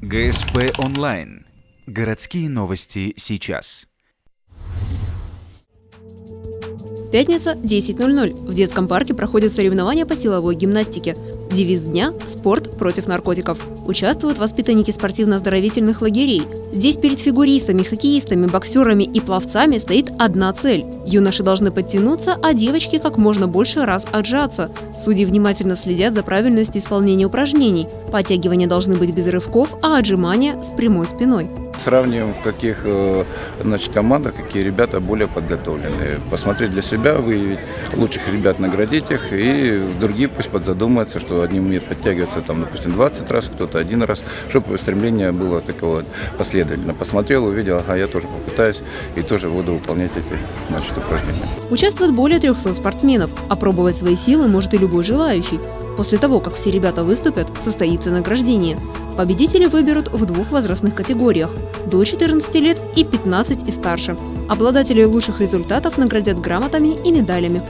ГСП онлайн. Городские новости сейчас. Пятница, 10:00. В детском парке проходят соревнования по силовой гимнастике. Девиз дня – «Спорт против наркотиков». Участвуют воспитанники спортивно-оздоровительных лагерей. Здесь перед фигуристами, хоккеистами, боксерами и пловцами стоит одна цель. Юноши должны подтянуться, а девочки как можно больше раз отжаться. Судьи внимательно следят за правильностью исполнения упражнений. Подтягивания должны быть без рывков, а отжимания с прямой спиной. Сравниваем, в каких командах, какие ребята более подготовленные. Посмотреть для себя, выявить лучших ребят, наградить их, и другие пусть подзадумаются, что одни умеют подтягиваться, допустим, 20 раз, кто-то один раз, чтобы стремление было такого последовательно. Посмотрел, увидел, ага, я тоже попытаюсь и тоже буду выполнять эти упражнения. Участвует более 300 спортсменов. Опробовать свои силы может и любой желающий. После того, как все ребята выступят, состоится награждение. Победители выберут в 2 возрастных категориях – до 14 лет и 15 и старше. Обладателей лучших результатов наградят грамотами и медалями.